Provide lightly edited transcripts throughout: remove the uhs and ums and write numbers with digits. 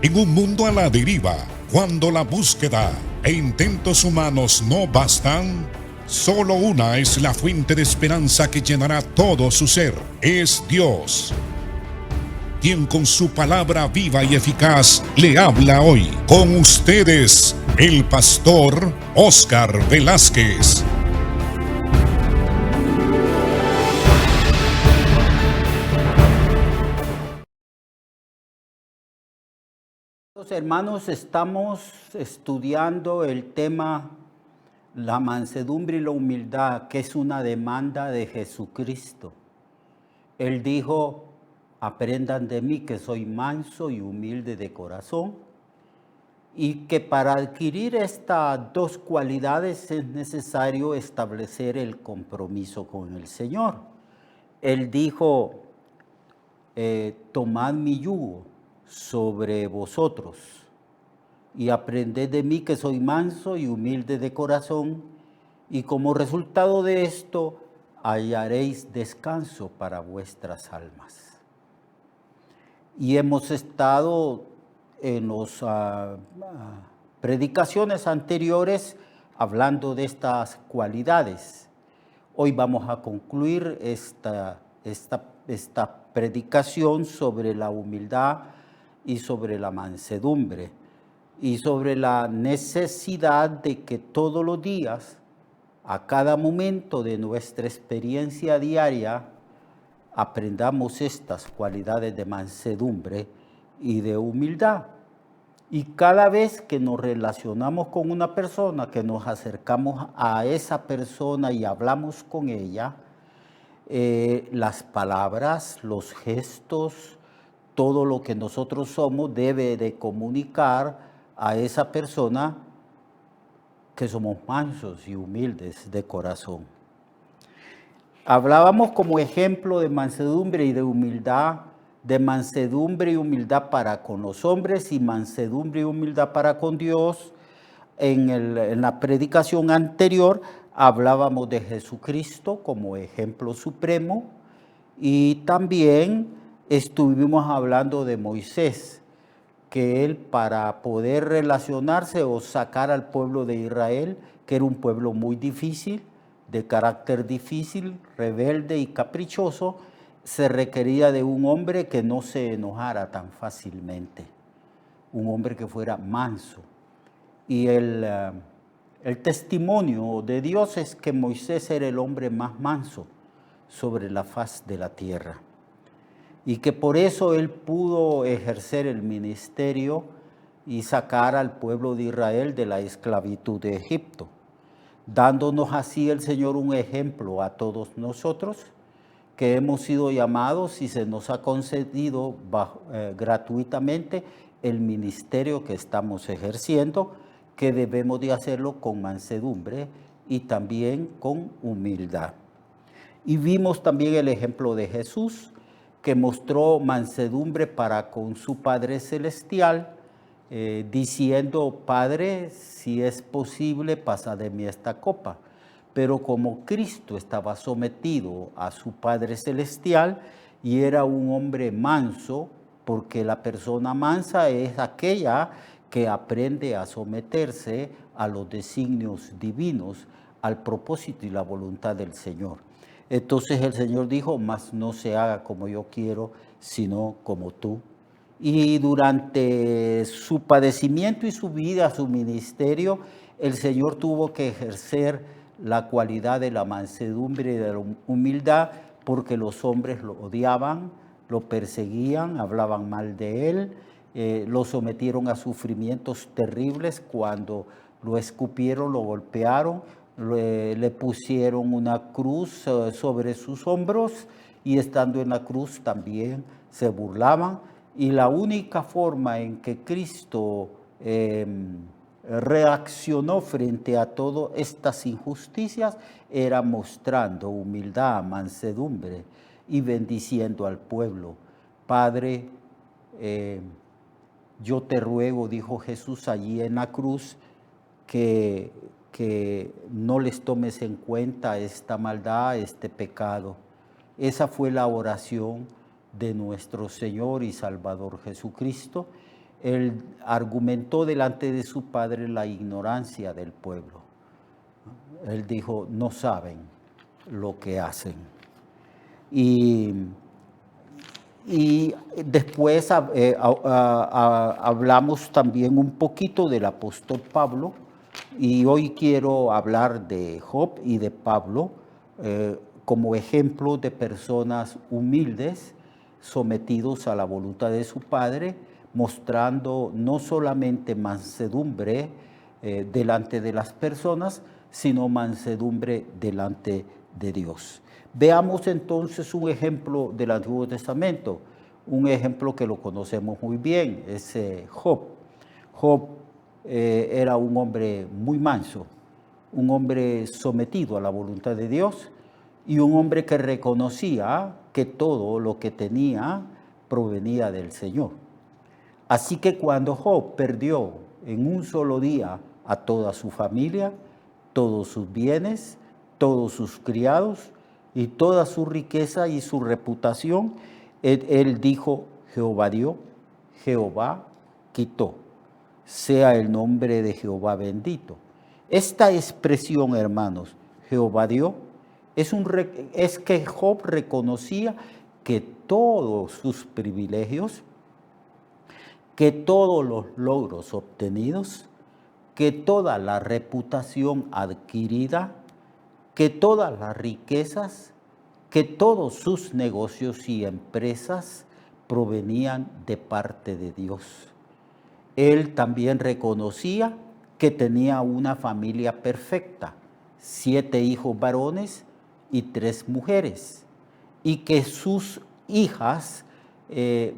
En un mundo a la deriva, cuando la búsqueda e intentos humanos no bastan, solo una es la fuente de esperanza que llenará todo su ser. Es Dios, quien con su palabra viva y eficaz le habla hoy. Con ustedes, el pastor Óscar Velázquez. Hermanos, estamos estudiando el tema la mansedumbre y la humildad, que es una demanda de Jesucristo. Él dijo: aprendan de mí que soy manso y humilde de corazón, y que para adquirir estas dos cualidades es necesario establecer el compromiso con el Señor. Él dijo: tomad mi yugo sobre vosotros y aprended de mí que soy manso y humilde de corazón, y como resultado de esto hallaréis descanso para vuestras almas. Y hemos estado en las predicaciones anteriores hablando de estas cualidades. Hoy vamos a concluir esta predicación sobre la humildad y sobre la mansedumbre, y sobre la necesidad de que todos los días, a cada momento de nuestra experiencia diaria, aprendamos estas cualidades de mansedumbre y de humildad. Y cada vez que nos relacionamos con una persona, que nos acercamos a esa persona y hablamos con ella, las palabras, los gestos, todo lo que nosotros somos debe de comunicar a esa persona que somos mansos y humildes de corazón. Hablábamos como ejemplo de mansedumbre y de humildad, de mansedumbre y humildad para con los hombres y mansedumbre y humildad para con Dios. En la predicación anterior hablábamos de Jesucristo como ejemplo supremo, y también estuvimos hablando de Moisés, que él, para poder relacionarse o sacar al pueblo de Israel, que era un pueblo muy difícil, de carácter difícil, rebelde y caprichoso, se requería de un hombre que no se enojara tan fácilmente, un hombre que fuera manso. Y el testimonio de Dios es que Moisés era el hombre más manso sobre la faz de la tierra, y que por eso él pudo ejercer el ministerio y sacar al pueblo de Israel de la esclavitud de Egipto, dándonos así el Señor un ejemplo a todos nosotros, que hemos sido llamados y se nos ha concedido gratuitamente el ministerio que estamos ejerciendo, que debemos de hacerlo con mansedumbre y también con humildad. Y vimos también el ejemplo de Jesús, que mostró mansedumbre para con su Padre Celestial, diciendo: Padre, si es posible, pasa de mí esta copa. Pero como Cristo estaba sometido a su Padre Celestial y era un hombre manso, porque la persona mansa es aquella que aprende a someterse a los designios divinos, al propósito y la voluntad del Señor. Entonces el Señor dijo: mas no se haga como yo quiero, sino como tú. Y durante su padecimiento y su vida, su ministerio, el Señor tuvo que ejercer la cualidad de la mansedumbre y de la humildad, porque los hombres lo odiaban, lo perseguían, hablaban mal de él, lo sometieron a sufrimientos terribles cuando lo escupieron, lo golpearon, le pusieron una cruz sobre sus hombros, y estando en la cruz también se burlaban. Y la única forma en que Cristo reaccionó frente a todas estas injusticias era mostrando humildad, mansedumbre y bendiciendo al pueblo. Padre, yo te ruego, dijo Jesús allí en la cruz, que no les tomes en cuenta esta maldad, este pecado. Esa fue la oración de nuestro Señor y Salvador Jesucristo, él argumentó delante de su padre la ignorancia del pueblo. Él dijo, no saben lo que hacen. Y después hablamos también un poquito del apóstol Pablo, y hoy quiero hablar de Job y de Pablo como ejemplo de personas humildes, sometidos a la voluntad de su Padre, mostrando no solamente mansedumbre delante de las personas, sino mansedumbre delante de Dios. Veamos entonces un ejemplo del Antiguo Testamento, un ejemplo que lo conocemos muy bien, es Job. Job era un hombre muy manso, un hombre sometido a la voluntad de Dios y un hombre que reconocía que todo lo que tenía provenía del Señor. Así que cuando Job perdió en un solo día a toda su familia, todos sus bienes, todos sus criados y toda su riqueza y su reputación, él dijo, Jehová dio, Jehová quitó. Sea el nombre de Jehová bendito. Esta expresión, hermanos, Jehová dio, es que Job reconocía que todos sus privilegios, que todos los logros obtenidos, que toda la reputación adquirida, que todas las riquezas, que todos sus negocios y empresas provenían de parte de Dios. Él también reconocía que tenía una familia perfecta, 7 hijos varones y 3 mujeres, y que sus hijas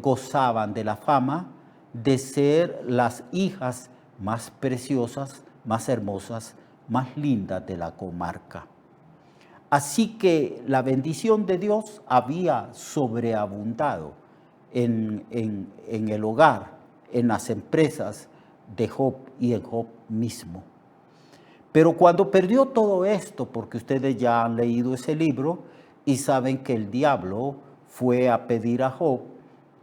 gozaban de la fama de ser las hijas más preciosas, más hermosas, más lindas de la comarca. Así que la bendición de Dios había sobreabundado en el hogar, en las empresas de Job y en Job mismo. Pero cuando perdió todo esto, porque ustedes ya han leído ese libro y saben que el diablo fue a pedir a Job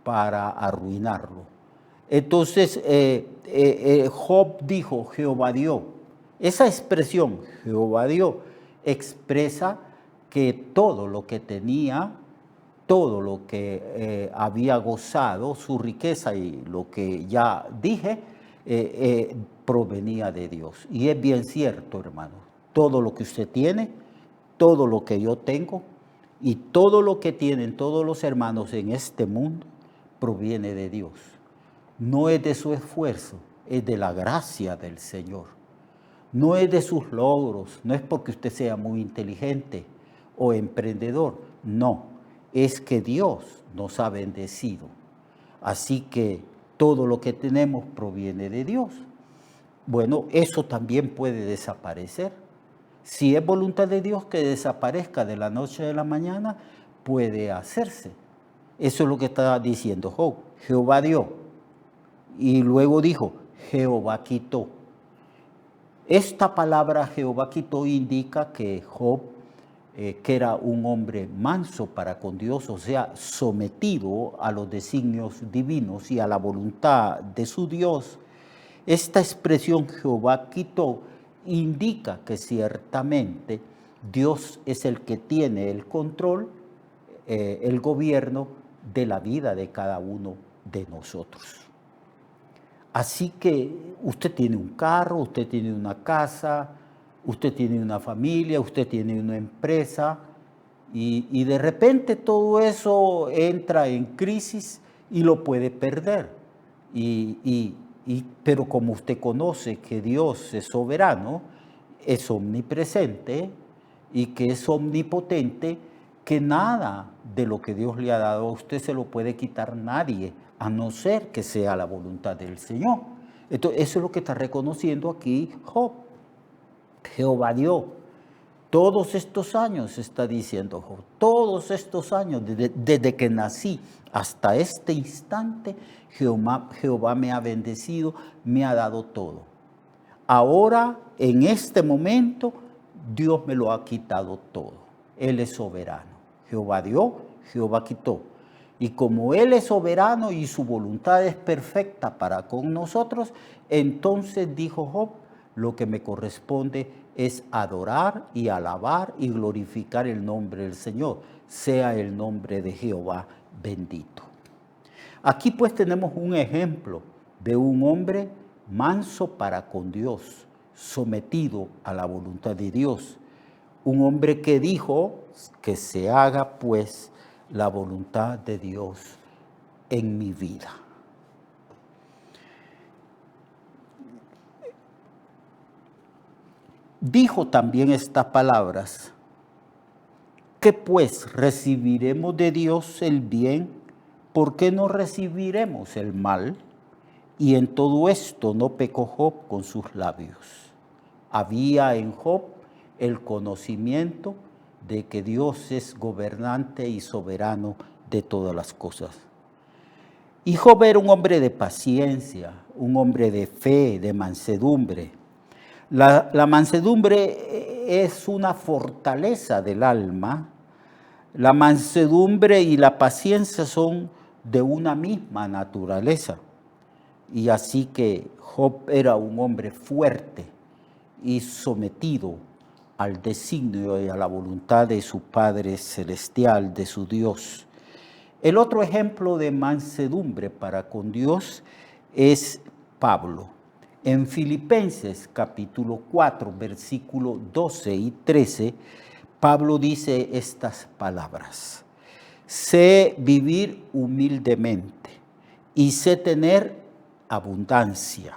para arruinarlo. Entonces Job dijo, Jehová dio. Esa expresión, Jehová dio, expresa que todo lo que tenía, todo lo que había gozado, su riqueza y lo que ya dije, provenía de Dios. Y es bien cierto, hermano, todo lo que usted tiene, todo lo que yo tengo y todo lo que tienen todos los hermanos en este mundo proviene de Dios. No es de su esfuerzo, es de la gracia del Señor. No es de sus logros, no es porque usted sea muy inteligente o emprendedor, no, es que Dios nos ha bendecido. Así que todo lo que tenemos proviene de Dios. Bueno, eso también puede desaparecer. Si es voluntad de Dios que desaparezca de la noche a la mañana, puede hacerse. Eso es lo que está diciendo Job. Jehová dio. Y luego dijo, Jehová quitó. Esta palabra Jehová quitó indica que Job, que era un hombre manso para con Dios, o sea, sometido a los designios divinos y a la voluntad de su Dios. Esta expresión Jehová quitó indica que ciertamente Dios es el que tiene el control, el gobierno de la vida de cada uno de nosotros. Así que usted tiene un carro, usted tiene una casa, usted tiene una familia, usted tiene una empresa y de repente todo eso entra en crisis y lo puede perder. Pero como usted conoce que Dios es soberano, es omnipresente y que es omnipotente, que nada de lo que Dios le ha dado a usted se lo puede quitar nadie, a no ser que sea la voluntad del Señor. Entonces, eso es lo que está reconociendo aquí Job. Jehová dio. Todos estos años, está diciendo Job, todos estos años, desde que nací hasta este instante, Jehová me ha bendecido, me ha dado todo. Ahora, en este momento, Dios me lo ha quitado todo. Él es soberano. Jehová dio, Jehová quitó. Y como Él es soberano y su voluntad es perfecta para con nosotros, entonces dijo Job, lo que me corresponde es adorar y alabar y glorificar el nombre del Señor. Sea el nombre de Jehová bendito. Aquí pues tenemos un ejemplo de un hombre manso para con Dios, sometido a la voluntad de Dios. Un hombre que dijo que se haga pues la voluntad de Dios en mi vida. Dijo también estas palabras: ¿qué pues recibiremos de Dios el bien? ¿Por qué no recibiremos el mal? Y en todo esto no pecó Job con sus labios. Había en Job el conocimiento de que Dios es gobernante y soberano de todas las cosas. Y Job era un hombre de paciencia, un hombre de fe, de mansedumbre. La mansedumbre es una fortaleza del alma. La mansedumbre y la paciencia son de una misma naturaleza. Y así que Job era un hombre fuerte y sometido al designio y a la voluntad de su Padre Celestial, de su Dios. El otro ejemplo de mansedumbre para con Dios es Pablo. En Filipenses capítulo 4, versículos 12 y 13, Pablo dice estas palabras: sé vivir humildemente y sé tener abundancia.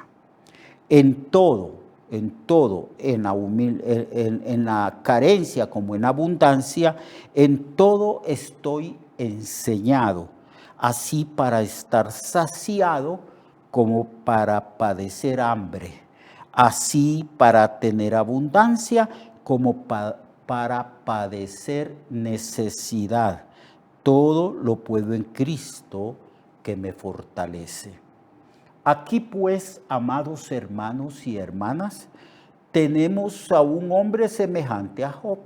En todo, en la carencia como en abundancia, en todo estoy enseñado, así para estar saciado como para padecer hambre, así para tener abundancia como para padecer necesidad. Todo lo puedo en Cristo que me fortalece. Aquí pues, amados hermanos y hermanas, tenemos a un hombre semejante a Job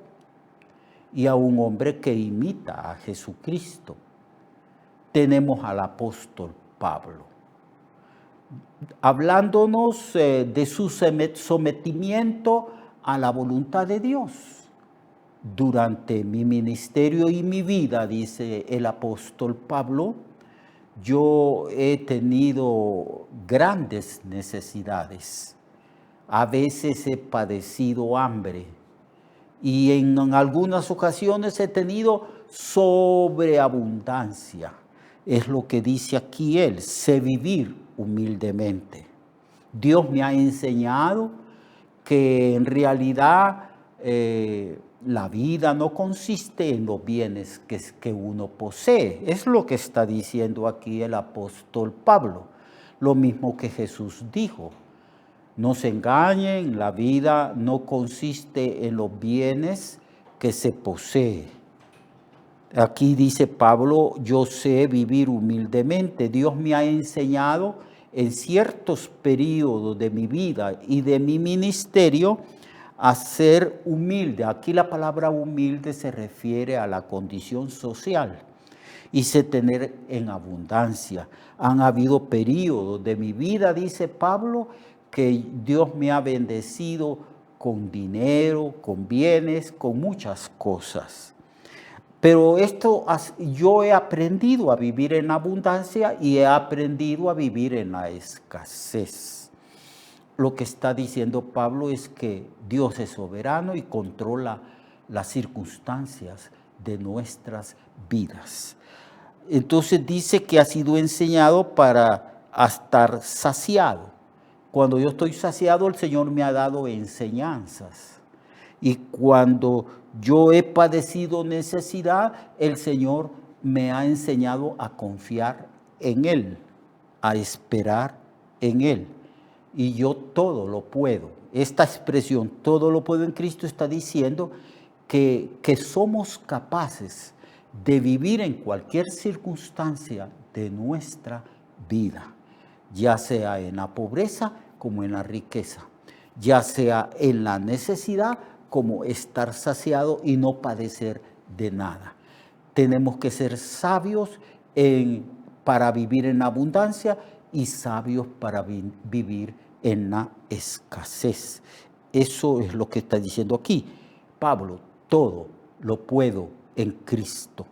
y a un hombre que imita a Jesucristo. Tenemos al apóstol Pablo, hablándonos de su sometimiento a la voluntad de Dios. Durante mi ministerio y mi vida, dice el apóstol Pablo, yo he tenido grandes necesidades. A veces he padecido hambre y en algunas ocasiones he tenido sobreabundancia. Es lo que dice aquí él: sé vivir humildemente. Dios me ha enseñado que en realidad la vida no consiste en los bienes que uno posee. Es lo que está diciendo aquí el apóstol Pablo. Lo mismo que Jesús dijo: no se engañen, la vida no consiste en los bienes que se posee. Aquí dice Pablo: yo sé vivir humildemente. Dios me ha enseñado en ciertos periodos de mi vida y de mi ministerio a ser humilde. Aquí la palabra humilde se refiere a la condición social. Y sé tener en abundancia. Han habido periodos de mi vida, dice Pablo, que Dios me ha bendecido con dinero, con bienes, con muchas cosas. Pero yo he aprendido a vivir en abundancia y he aprendido a vivir en la escasez. Lo que está diciendo Pablo es que Dios es soberano y controla las circunstancias de nuestras vidas. Entonces dice que ha sido enseñado para estar saciado. Cuando yo estoy saciado, el Señor me ha dado enseñanzas. Y cuando yo he padecido necesidad, el Señor me ha enseñado a confiar en Él, a esperar en Él. Y yo todo lo puedo. Esta expresión, todo lo puedo en Cristo, está diciendo que somos capaces de vivir en cualquier circunstancia de nuestra vida, ya sea en la pobreza como en la riqueza, ya sea en la necesidad como estar saciado y no padecer de nada. Tenemos que ser sabios para vivir en abundancia y sabios para vivir en la escasez. Eso es lo que está diciendo aquí Pablo. Todo lo puedo en Cristo.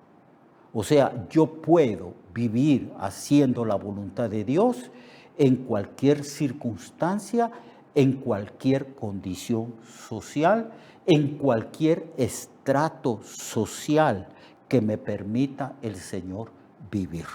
O sea, yo puedo vivir haciendo la voluntad de Dios en cualquier circunstancia, en cualquier condición social, en cualquier estrato social que me permita el Señor vivir.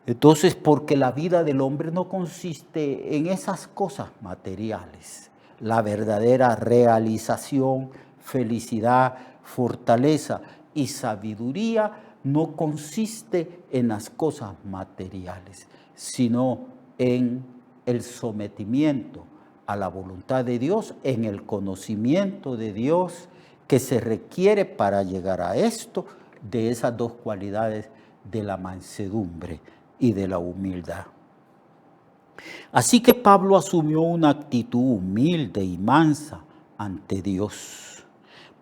Entonces, porque la vida del hombre no consiste en esas cosas materiales. La verdadera realización, felicidad, fortaleza y sabiduría no consiste en las cosas materiales, sino en el sometimiento a la voluntad de Dios, en el conocimiento de Dios que se requiere para llegar a esto, de esas dos cualidades de la mansedumbre y de la humildad. Así que Pablo asumió una actitud humilde y mansa ante Dios.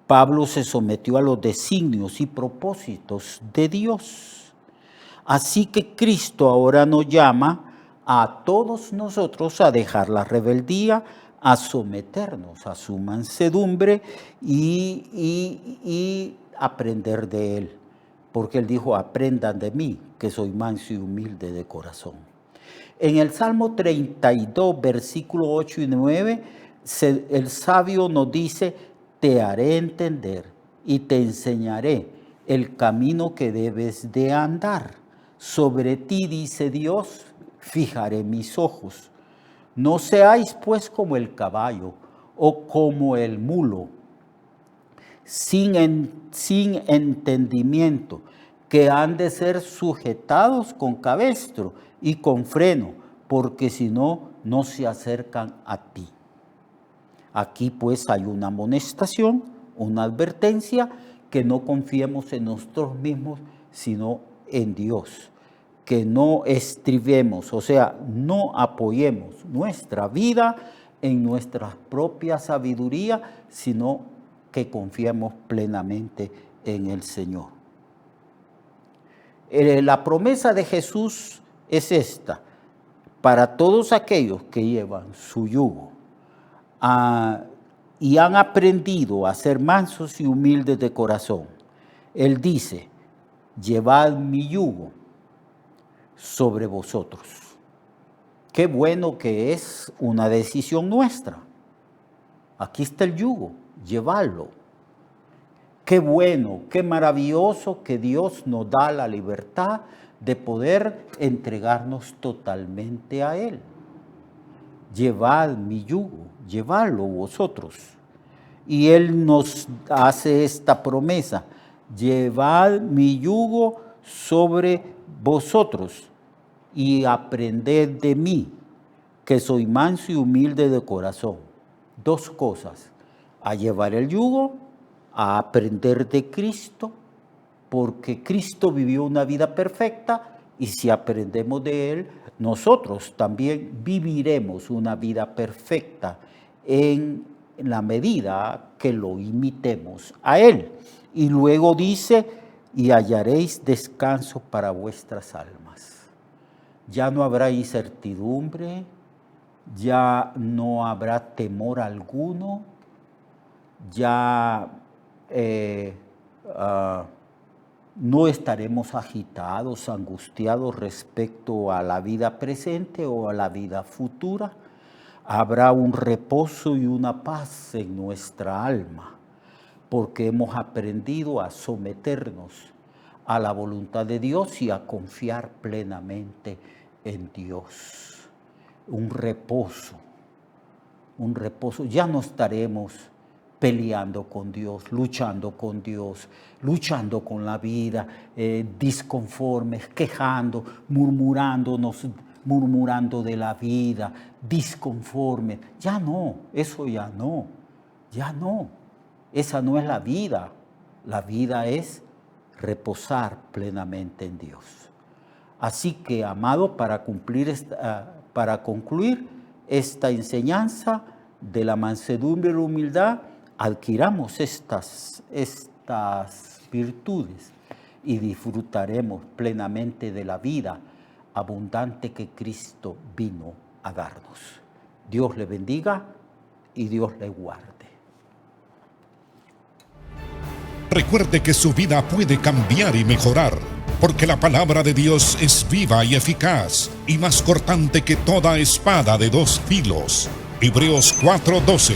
Pablo se sometió a los designios y propósitos de Dios. Así que Cristo ahora nos llama a todos nosotros a dejar la rebeldía, a someternos a su mansedumbre y aprender de Él. Porque Él dijo, aprendan de mí, que soy manso y humilde de corazón. En el Salmo 32, versículos 8 y 9, el sabio nos dice, te haré entender y te enseñaré el camino que debes de andar. Sobre ti, dice Dios, fijaré mis ojos. No seáis pues como el caballo o como el mulo, sin entendimiento, que han de ser sujetados con cabestro y con freno, porque si no, no se acercan a ti. Aquí pues hay una amonestación, una advertencia, que no confiemos en nosotros mismos, sino en Dios. Que no estribemos, o sea, no apoyemos nuestra vida en nuestra propia sabiduría, sino que confiemos plenamente en el Señor. La promesa de Jesús es esta, para todos aquellos que llevan su yugo y han aprendido a ser mansos y humildes de corazón. Él dice, llevad mi yugo sobre vosotros. Qué bueno que es una decisión nuestra. Aquí está el yugo, llevarlo. Qué bueno, qué maravilloso que Dios nos da la libertad de poder entregarnos totalmente a Él. Llevad mi yugo, llevadlo vosotros. Y Él nos hace esta promesa, llevad mi yugo sobre vosotros y aprended de mí, que soy manso y humilde de corazón. Dos cosas, a llevar el yugo, a aprender de Cristo, porque Cristo vivió una vida perfecta y si aprendemos de Él, nosotros también viviremos una vida perfecta en la medida que lo imitemos a Él. Y luego dice, y hallaréis descanso para vuestras almas. Ya no habrá incertidumbre, ya no habrá temor alguno, ya no estaremos agitados, angustiados respecto a la vida presente o a la vida futura. Habrá un reposo y una paz en nuestra alma, porque hemos aprendido a someternos a la voluntad de Dios y a confiar plenamente en Dios. Un reposo. Ya no estaremos peleando con Dios, luchando con la vida, disconformes, quejando, murmurando de la vida, disconformes. Ya no, eso ya no. Esa no es la vida. La vida es reposar plenamente en Dios. Así que, amado, para concluir esta enseñanza de la mansedumbre y la humildad, adquiramos estas virtudes y disfrutaremos plenamente de la vida abundante que Cristo vino a darnos. Dios le bendiga y Dios le guarde. Recuerde que su vida puede cambiar y mejorar, porque la palabra de Dios es viva y eficaz, y más cortante que toda espada de dos filos. Hebreos 4:12.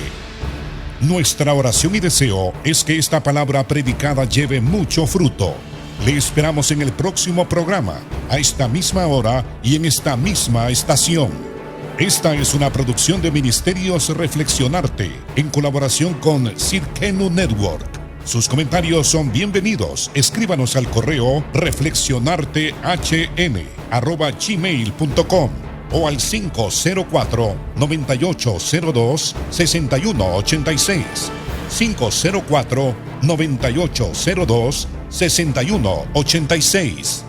Nuestra oración y deseo es que esta palabra predicada lleve mucho fruto. Le esperamos en el próximo programa, a esta misma hora y en esta misma estación. Esta es una producción de Ministerios Reflexionarte, en colaboración con Cirkenu Network. Sus comentarios son bienvenidos. Escríbanos al correo reflexionartehn@gmail.com o al 504-9802-6186. 504-9802-6186.